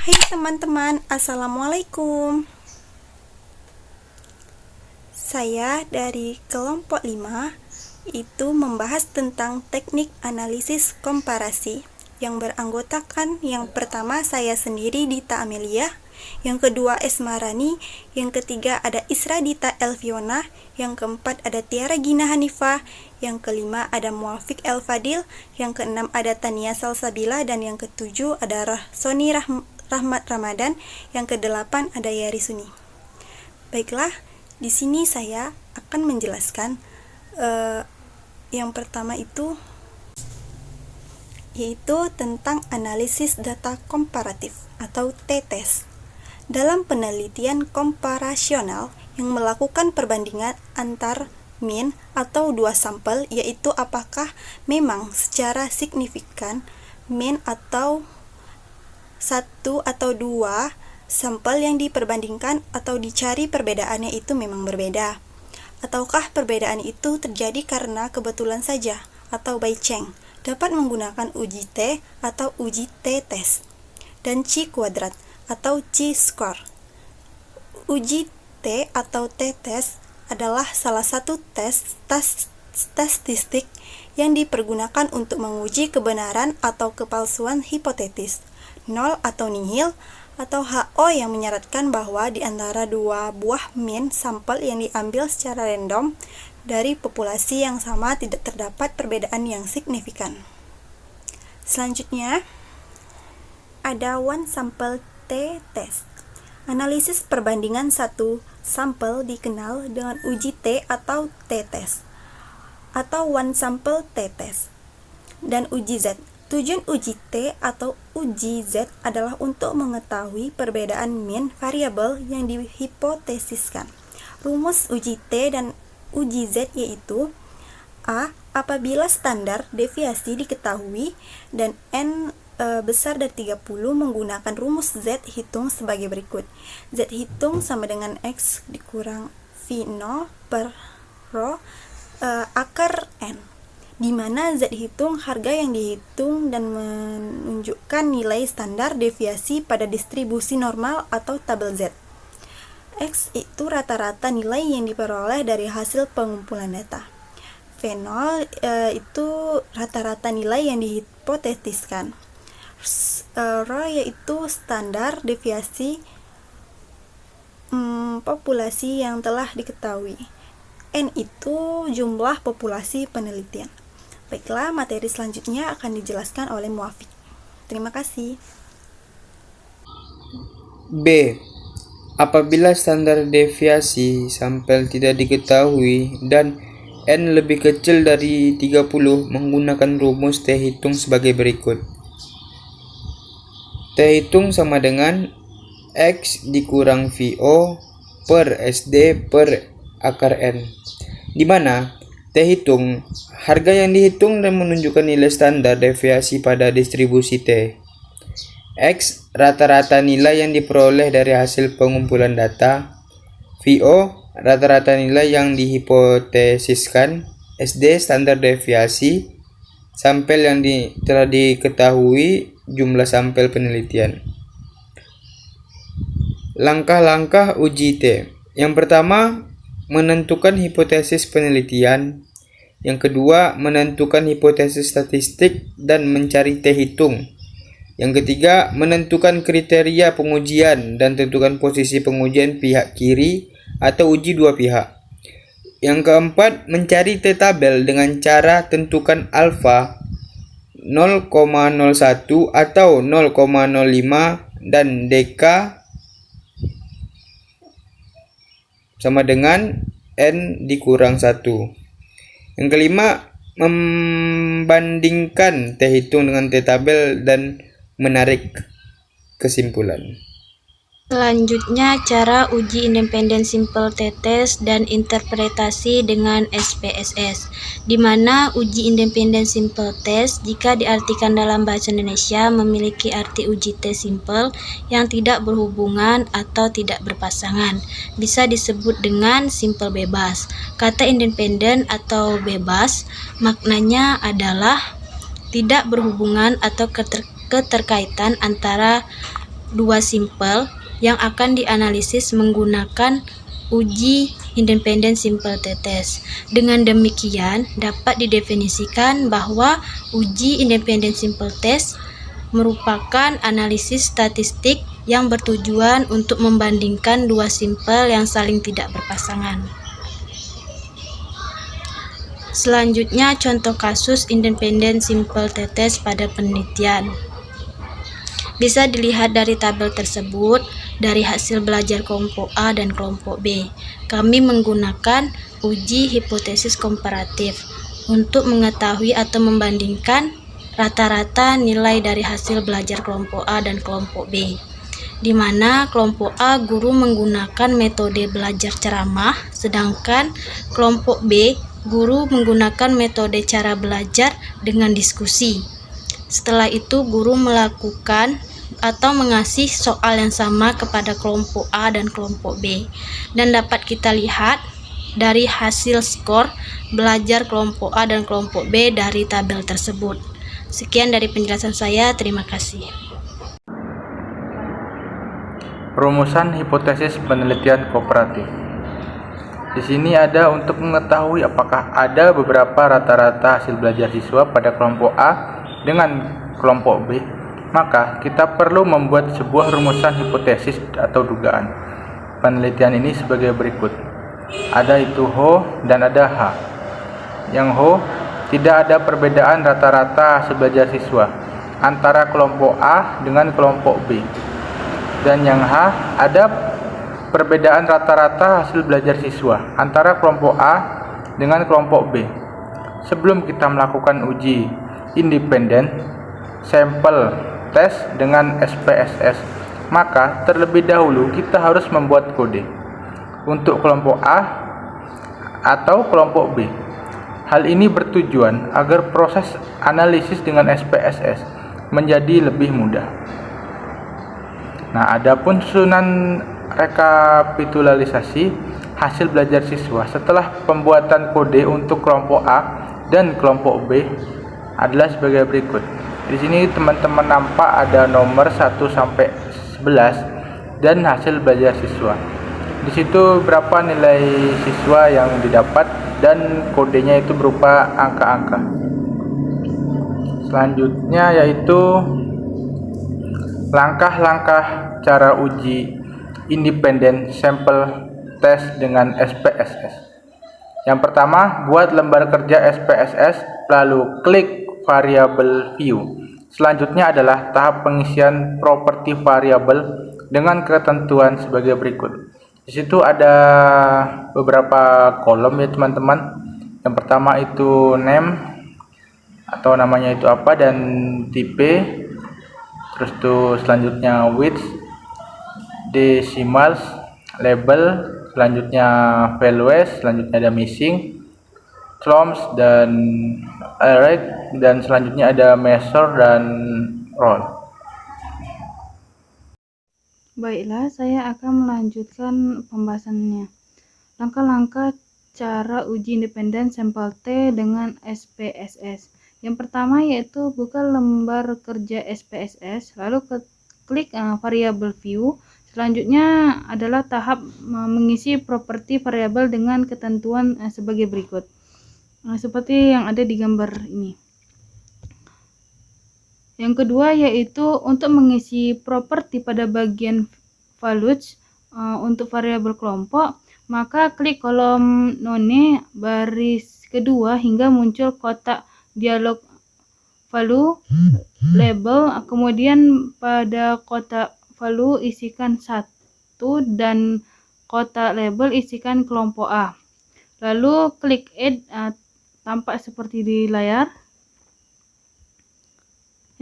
Hai teman-teman, Assalamualaikum. Saya dari kelompok 5 itu membahas tentang teknik analisis komparasi yang beranggotakan yang pertama saya sendiri Dita Amelia, yang kedua Esmarani, yang ketiga ada Isra Dita Elviona, yang keempat ada Tiara Gina Hanifah, yang kelima ada Muafiq El Fadil, yang keenam ada Tania Salsabila, dan yang ketujuh ada Soni Rahmat Ramadan, yang kedelapan ada Yari Suni. Baiklah, di sini saya akan menjelaskan yang pertama itu yaitu tentang analisis data komparatif atau t-test. Dalam penelitian komparasional yang melakukan perbandingan antar mean atau dua sampel, yaitu apakah memang secara signifikan mean atau satu atau dua sampel yang diperbandingkan atau dicari perbedaannya itu memang berbeda, ataukah perbedaan itu terjadi karena kebetulan saja atau by chance. Dapat menggunakan uji T atau uji t-test dan chi-kuadrat atau chi-square. Uji T atau t-test adalah salah satu tes statistik yang dipergunakan untuk menguji kebenaran atau kepalsuan hipotetis, nol atau nihil, atau HO yang menyarankan bahwa di antara dua buah mean sampel yang diambil secara random dari populasi yang sama tidak terdapat perbedaan yang signifikan. Selanjutnya, ada one sample t-test. Analisis perbandingan satu sampel dikenal dengan uji T atau t-test, atau one sample t-test, dan uji Z. Tujuan uji T atau uji Z adalah untuk mengetahui perbedaan mean variabel yang dihipotesiskan. Rumus uji T dan uji Z yaitu A. Apabila standar deviasi diketahui dan N besar dari 30 menggunakan rumus Z hitung sebagai berikut. Z hitung sama dengan X dikurang V0 per rho akar N, di mana Z hitung harga yang dihitung dan menunjukkan nilai standar deviasi pada distribusi normal atau tabel Z. X itu rata-rata nilai yang diperoleh dari hasil pengumpulan data. V0 itu rata-rata nilai yang dihipotetiskan. Rho yaitu standar deviasi populasi yang telah diketahui. N itu jumlah populasi penelitian. Baiklah, materi selanjutnya akan dijelaskan oleh Muafiq. Terima kasih. B. Apabila standar deviasi sampel tidak diketahui dan N lebih kecil dari 30, menggunakan rumus T hitung sebagai berikut. T hitung sama dengan X dikurang VO per SD per akar N, di mana T hitung harga yang dihitung dan menunjukkan nilai standar deviasi pada distribusi T. X rata-rata nilai yang diperoleh dari hasil pengumpulan data. VO rata-rata nilai yang dihipotesiskan. SD standar deviasi sampel yang telah diketahui jumlah sampel penelitian. Langkah-langkah uji T. Yang pertama, menentukan hipotesis penelitian. Yang kedua, menentukan hipotesis statistik dan mencari T hitung. Yang ketiga, menentukan kriteria pengujian dan tentukan posisi pengujian pihak kiri atau uji dua pihak. Yang keempat, mencari T tabel dengan cara tentukan alfa 0,01 atau 0,05 dan dk sama dengan N dikurang 1. Yang kelima, membandingkan T hitung dengan T tabel dan menarik kesimpulan. Selanjutnya, cara uji independen simple t-test dan interpretasi dengan SPSS, di mana uji independen simple test jika diartikan dalam bahasa Indonesia memiliki arti uji T simple yang tidak berhubungan atau tidak berpasangan. Bisa disebut dengan simple bebas. Kata independen atau bebas maknanya adalah tidak berhubungan atau keterkaitan antara dua simpel yang akan dianalisis menggunakan uji independen simple t-test. Dengan demikian, dapat didefinisikan bahwa uji independen simple test merupakan analisis statistik yang bertujuan untuk membandingkan dua simpel yang saling tidak berpasangan. Selanjutnya, contoh kasus independen simple t-test pada penelitian. Bisa dilihat dari tabel tersebut, dari hasil belajar kelompok A dan kelompok B. Kami menggunakan uji hipotesis komparatif untuk mengetahui atau membandingkan rata-rata nilai dari hasil belajar kelompok A dan kelompok B. Di mana kelompok A guru menggunakan metode belajar ceramah, sedangkan kelompok B guru menggunakan metode cara belajar dengan diskusi. Setelah itu guru melakukan atau mengasih soal yang sama kepada kelompok A dan kelompok B, dan dapat kita lihat dari hasil skor belajar kelompok A dan kelompok B dari tabel tersebut. Sekian dari penjelasan saya, terima kasih. Rumusan hipotesis penelitian kooperatif. Di sini ada untuk mengetahui apakah ada beberapa rata-rata hasil belajar siswa pada kelompok A dengan kelompok B, maka kita perlu membuat sebuah rumusan hipotesis atau dugaan. Penelitian ini sebagai berikut. Ada itu Ho dan ada H. Yang Ho, tidak ada perbedaan rata-rata hasil belajar siswa antara kelompok A dengan kelompok B. Dan yang H, ada perbedaan rata-rata hasil belajar siswa antara kelompok A dengan kelompok B. Sebelum kita melakukan uji independen sampel test dengan SPSS, maka terlebih dahulu kita harus membuat kode untuk kelompok A atau kelompok B. Hal ini bertujuan agar proses analisis dengan SPSS menjadi lebih mudah. Nah, adapun susunan rekapitulasi hasil belajar siswa setelah pembuatan kode untuk kelompok A dan kelompok B adalah sebagai berikut. Di sini teman-teman nampak ada nomor 1 sampai 11 dan hasil belajar siswa. Di situ berapa nilai siswa yang didapat dan kodenya itu berupa angka-angka. Selanjutnya yaitu langkah-langkah cara uji independen sampel test dengan SPSS. Yang pertama, buat lembar kerja SPSS, lalu klik variabel view. Selanjutnya adalah tahap pengisian properti variabel dengan ketentuan sebagai berikut. Di situ ada beberapa kolom ya teman-teman. Yang pertama itu name atau namanya itu apa dan tipe. Terus tuh selanjutnya width, decimals, label, selanjutnya values, selanjutnya ada missing, columns dan array, dan selanjutnya ada measure dan roll. Baiklah, saya akan melanjutkan pembahasannya. Langkah-langkah cara uji independen sampel T dengan SPSS. Yang pertama yaitu buka lembar kerja SPSS, lalu klik variabel view. Selanjutnya adalah tahap mengisi properti variabel dengan ketentuan sebagai berikut. Seperti yang ada di gambar ini. Yang kedua yaitu untuk mengisi properti pada bagian values untuk variabel kelompok, maka klik kolom none baris kedua hingga muncul kotak dialog value label, kemudian pada kotak value isikan 1 dan kotak label isikan kelompok A. Lalu klik add, tampak seperti di layar.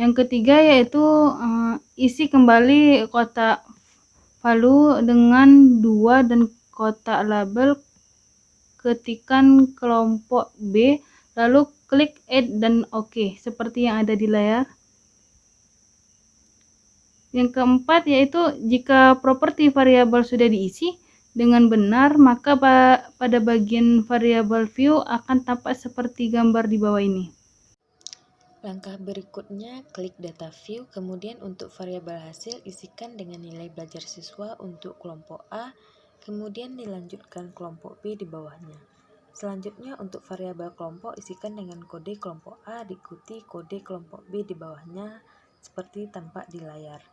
Yang ketiga yaitu isi kembali kotak value dengan 2 dan kotak label, ketikan kelompok B, lalu klik add dan OK seperti yang ada di layar. Yang keempat yaitu jika properti variabel sudah diisi dengan benar, maka pada bagian variabel view akan tampak seperti gambar di bawah ini. Langkah berikutnya, klik data view, kemudian untuk variabel hasil isikan dengan nilai belajar siswa untuk kelompok A, kemudian dilanjutkan kelompok B di bawahnya. Selanjutnya untuk variabel kelompok isikan dengan kode kelompok A diikuti kode kelompok B di bawahnya seperti tampak di layar.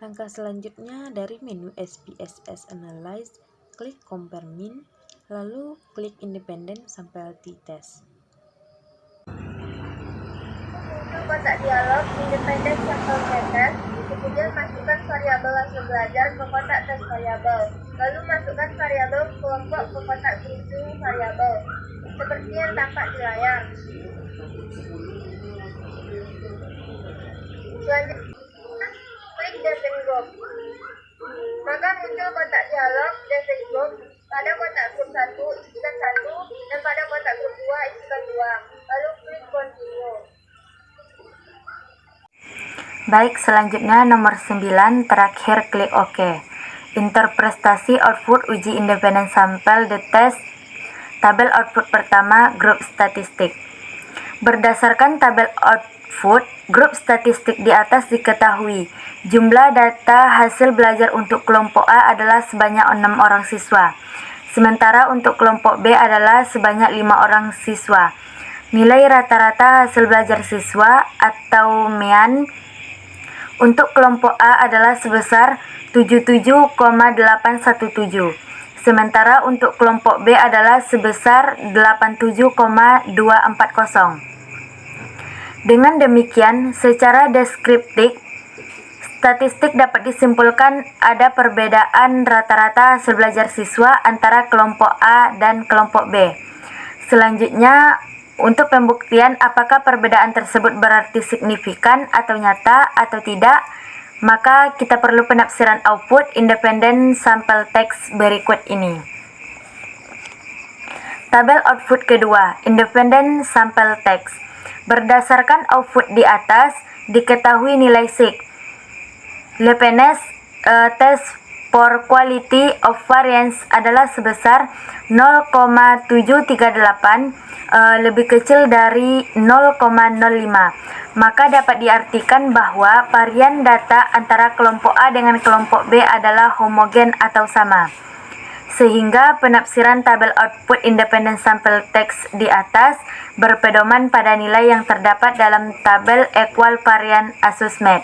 Langkah selanjutnya dari menu SPSS Analyze, klik Compare Min, lalu klik Independent Sample T-Test. Kotak dialog Independent Sample T-Test, kemudian masukkan variabel hasil belajar ke kotak tes variabel, lalu masukkan variabel kelompok ke kotak grouping variabel, seperti yang tampak di layar. Selanjutnya, klik Define Group. Maka muncul kotak dialog Define Group. Pada kotak grup 1 isikan 1 dan pada kotak grup 2 isikan 2. Lalu klik Continue. Baik, selanjutnya nomor 9, terakhir klik OK. Interpretasi output uji independen sampel the test. Tabel output pertama, grup statistik. Berdasarkan tabel output grup statistik di atas diketahui, jumlah data hasil belajar untuk kelompok A adalah sebanyak 6 orang siswa. Sementara untuk kelompok B adalah sebanyak 5 orang siswa. Nilai rata-rata hasil belajar siswa atau MEAN untuk kelompok A adalah sebesar 77,817. Sementara untuk kelompok B adalah sebesar 87,240. Dengan demikian, secara deskriptif, statistik dapat disimpulkan ada perbedaan rata-rata hasil belajar siswa antara kelompok A dan kelompok B. Selanjutnya, untuk pembuktian apakah perbedaan tersebut berarti signifikan atau nyata atau tidak, maka kita perlu penafsiran output independent sample text berikut ini. Tabel output kedua, independent sample text. Berdasarkan output di atas, diketahui nilai SIG. Lepenes test for quality of variance adalah sebesar 0,738, lebih kecil dari 0,05. Maka dapat diartikan bahwa varian data antara kelompok A dengan kelompok B adalah homogen atau sama. Sehingga penafsiran tabel output independent sample text di atas berpedoman pada nilai yang terdapat dalam tabel equal variance assessment.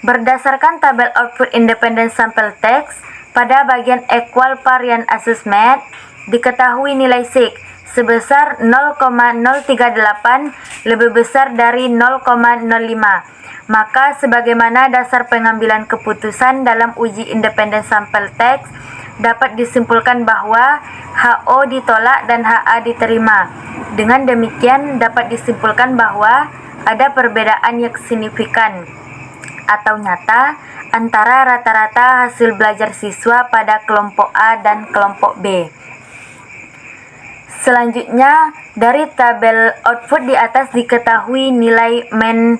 Berdasarkan tabel output independent sample text, pada bagian equal variance assessment diketahui nilai SIG sebesar 0,038 lebih besar dari 0,05. Maka sebagaimana dasar pengambilan keputusan dalam uji independent sample text, dapat disimpulkan bahwa HO ditolak dan HA diterima. Dengan demikian dapat disimpulkan bahwa ada perbedaan yang signifikan atau nyata antara rata-rata hasil belajar siswa pada kelompok A dan kelompok B. Selanjutnya, dari tabel output di atas diketahui nilai mean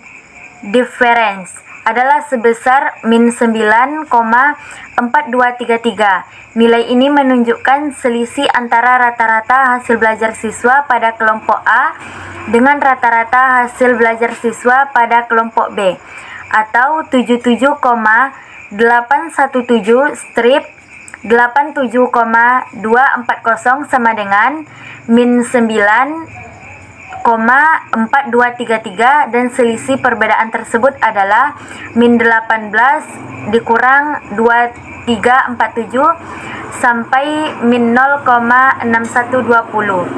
difference adalah sebesar min 9,4233. Nilai ini menunjukkan selisih antara rata-rata hasil belajar siswa pada kelompok A dengan rata-rata hasil belajar siswa pada kelompok B, atau 77,817 strip 87,240 sama dengan min 9,4233, dan selisih perbedaan tersebut adalah min 18 dikurang 2347 sampai min 0,6120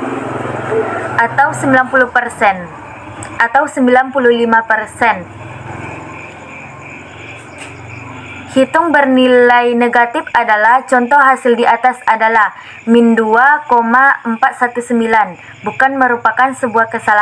atau 90% atau 95%. Hitung bernilai negatif adalah contoh hasil di atas adalah min 2,419, bukan merupakan sebuah kesalahan.